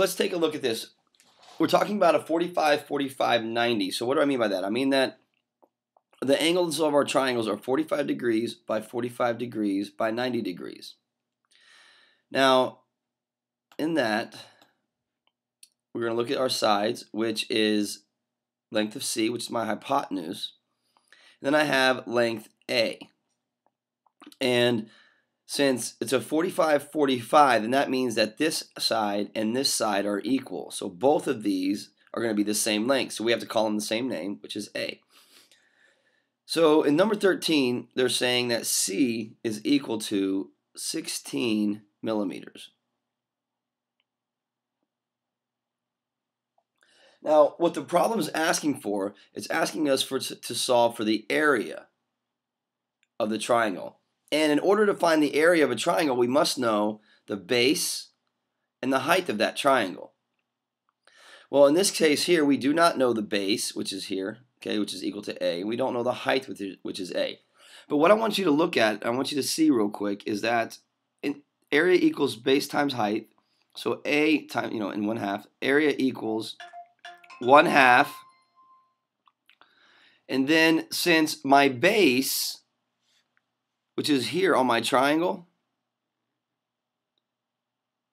Let's take a look at this. We're talking about a 45, 45, 90. So what do I mean by that? I mean that the angles of our triangles are 45 degrees by 45 degrees by 90 degrees. Now, in that, we're going to look at our sides, which is length of C, which is my hypotenuse. Then I have length A. And since it's a 45, 45, then that means that this side and this side are equal. So both of these are going to be the same length. So we have to call them the same name, which is A. So in number 13, they're saying that C is equal to 16 millimeters. Now, what the problem is asking for, it's asking us to solve for the area of the triangle. And in order to find the area of a triangle, we must know the base and the height of that triangle. Well, in this case here, we do not know the base, which is here, okay, which is equal to A. We don't know the height, which is A. But what I want you to look at, I want you to see real quick, is that area equals base times height. So A times, in 1/2, area equals 1/2. And then since my base, which is here on my triangle,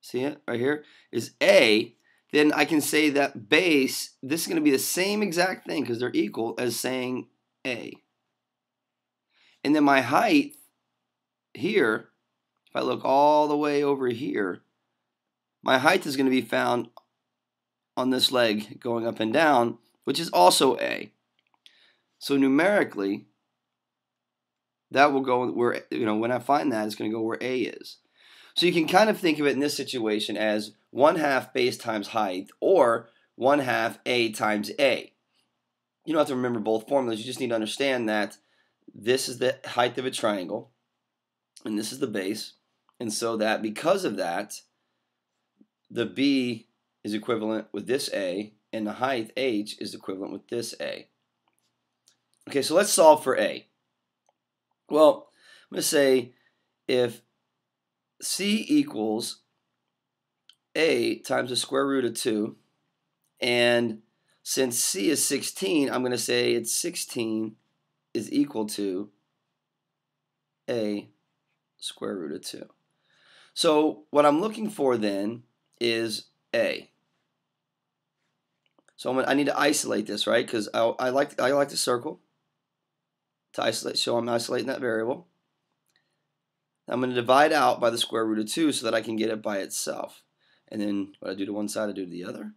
see it right here, is A, then I can say that base, this is going to be the same exact thing because they're equal as saying A. And then my height here, if I look all the way over here, my height is going to be found on this leg going up and down, which is also A. So numerically, that will go where, when I find that, it's going to go where A is. So you can kind of think of it in this situation as 1/2 base times height, or 1/2 A times A. You don't have to remember both formulas. You just need to understand that this is the height of a triangle, and this is the base. And so that because of that, the B is equivalent with this A, and the height H is equivalent with this A. Okay, so let's solve for A. Well, I'm going to say if C equals A times the square root of 2, and since C is 16, I'm going to say it's 16 is equal to A square root of 2. So what I'm looking for then is A. So I need to isolate this, right? Because I like to circle to isolate, so I'm isolating that variable. I'm going to divide out by the square root of 2 so that I can get it by itself. And then what I do to one side, I do to the other.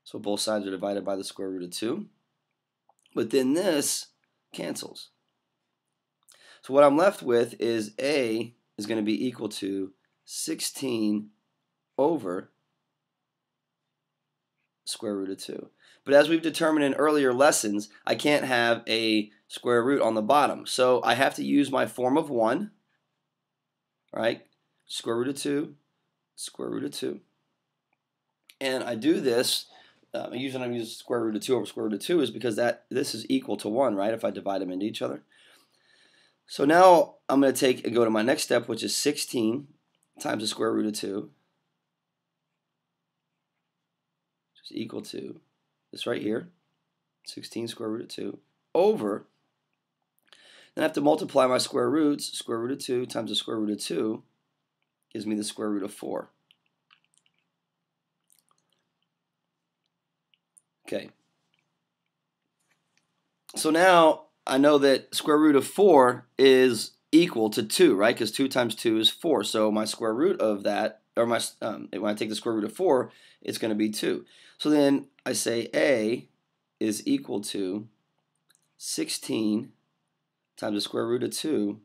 So both sides are divided by the square root of 2. But then this cancels. So what I'm left with is A is going to be equal to 16 over square root of 2. But as we've determined in earlier lessons, I can't have a square root on the bottom. So I have to use my form of 1, right? Square root of 2, square root of 2. And I do this, I'm using square root of 2 over square root of 2 is because this is equal to 1, right, if I divide them into each other. So now I'm going to go to my next step, which is 16 times the square root of 2, which is equal to this right here, 16 square root of 2, over, then I have to multiply my square roots. Square root of 2 times the square root of 2 gives me the square root of 4. Okay. So now I know that square root of 4 is equal to 2, right? Because 2 times 2 is 4. So my square root of that, or when I take the square root of 4, it's going to be 2. So then I say A is equal to 16 times the square root of 2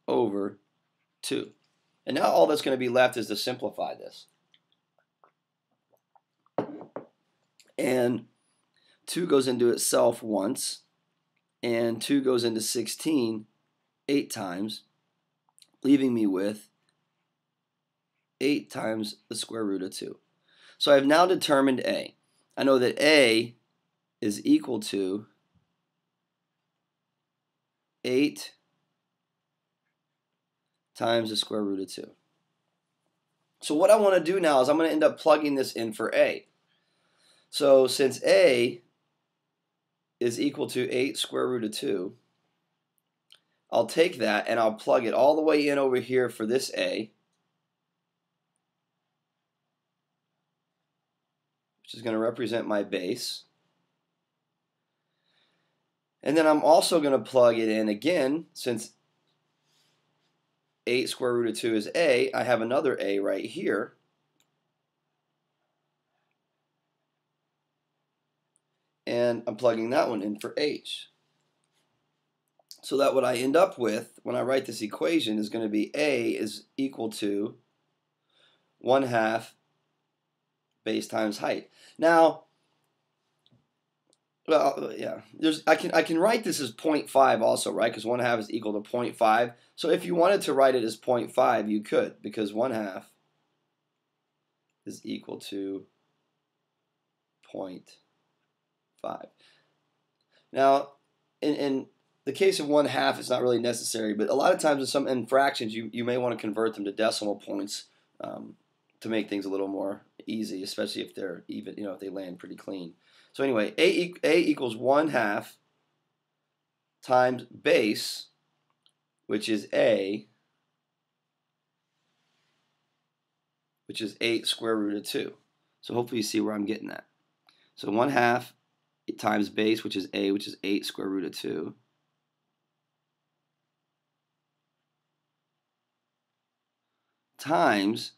over 2. And now all that's going to be left is to simplify this. And 2 goes into itself once, and 2 goes into 16 8 times, leaving me with 8 times the square root of 2. So I've now determined A. I know that A is equal to 8 times the square root of 2. So what I want to do now is I'm going to end up plugging this in for a. So since a is equal to 8 square root of 2, I'll take that and I'll plug it all the way in over here for this a, which is going to represent my base. And then I'm also going to plug it in again, since 8 square root of 2 is a, I have another a right here. And I'm plugging that one in for h. So that what I end up with when I write this equation is going to be a is equal to 1/2 base times height. Now, well, yeah, I can write this as 0.5 also, right? Because 1/2 is equal to 0.5. So if you wanted to write it as 0.5, you could, because 1/2 is equal to 0.5. Now, in the case of 1/2, it's not really necessary, but a lot of times in fractions, you may want to convert them to decimal points to make things a little more easy, especially if they're even, if they land pretty clean. So anyway, a equals 1/2 times base, which is a, which is 8 square root of 2. So hopefully you see where I'm getting at. So 1/2 times base, which is a, which is 8 square root of 2. Times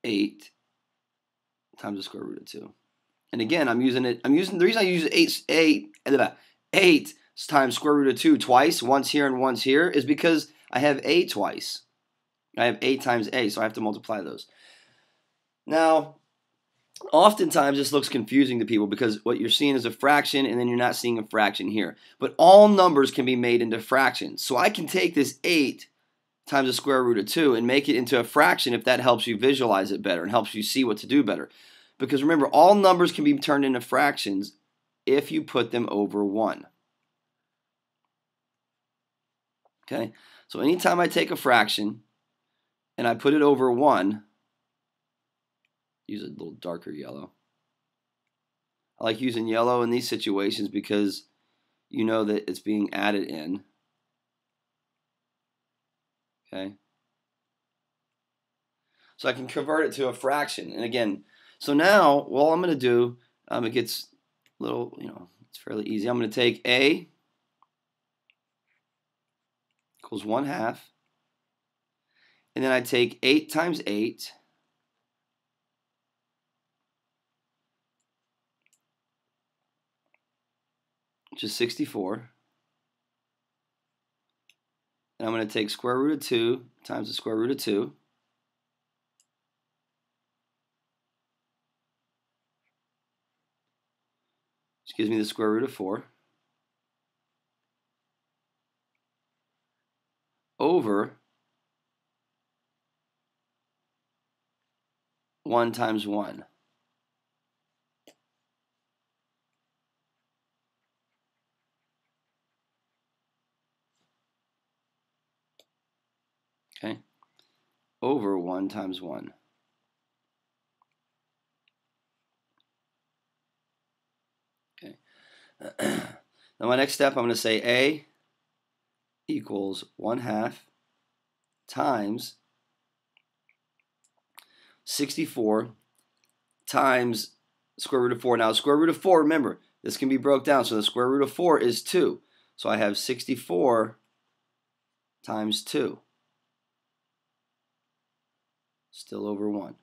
8 times the square root of 2. And again, the reason I use 8 times square root of 2 twice, once here and once here, is because I have a twice. I have 8 times a, so I have to multiply those. Now, oftentimes this looks confusing to people because what you're seeing is a fraction and then you're not seeing a fraction here. But all numbers can be made into fractions. So I can take this 8 times the square root of 2 and make it into a fraction if that helps you visualize it better and helps you see what to do better. Because remember, all numbers can be turned into fractions if you put them over 1. Okay? So anytime I take a fraction and I put it over 1, use a little darker yellow. I like using yellow in these situations because you know that it's being added in. Okay? So I can convert it to a fraction. And again, so now, all I'm going to do, it gets a little, it's fairly easy. I'm going to take a equals 1/2. And then I take 8 times 8. Which is 64. And I'm going to take square root of 2 times the square root of 2. Which gives me the square root of 4. Over 1 times 1. Okay? Over 1 times 1. Okay. Now my next step, I'm going to say a equals 1/2 times 64 times square root of 4. Now, the square root of 4, remember, this can be broke down. So the square root of 4 is 2. So I have 64 times 2. Still over 1.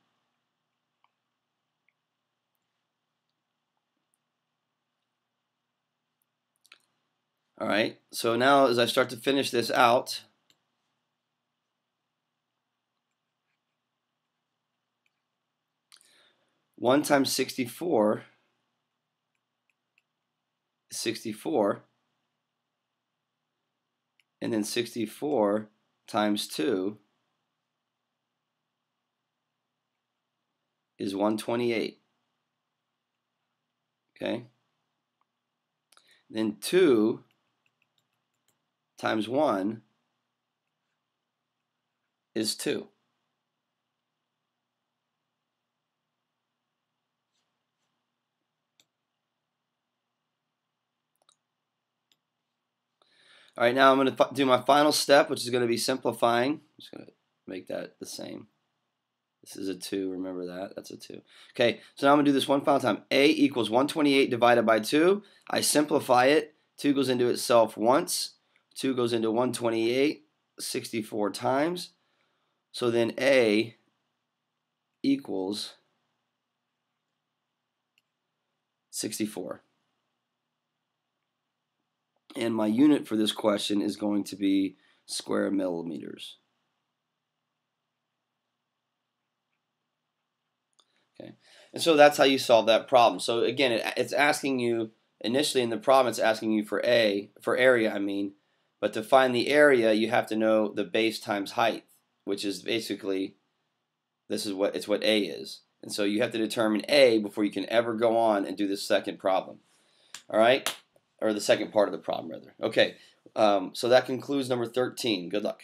All right, so now as I start to finish this out, one times 64 is 64, and then 64 times 2 is 128. Okay? Then 2 times 1 is 2. All right, now I'm going to do my final step, which is going to be simplifying. I'm just going to make that the same. This is a 2. Remember that. That's a 2. Okay, so now I'm going to do this one final time. A equals 128 divided by 2. I simplify it. 2 goes into itself once. 2 goes into 128 64 times. So then A equals 64. And my unit for this question is going to be square millimeters. Okay, and so that's how you solve that problem. So again, it's asking you, initially in the problem, it's asking you for area, I mean, but to find the area, you have to know the base times height, which is basically, it's what A is. And so you have to determine A before you can ever go on and do the second problem. All right? Or the second part of the problem, rather. Okay, so that concludes number 13. Good luck.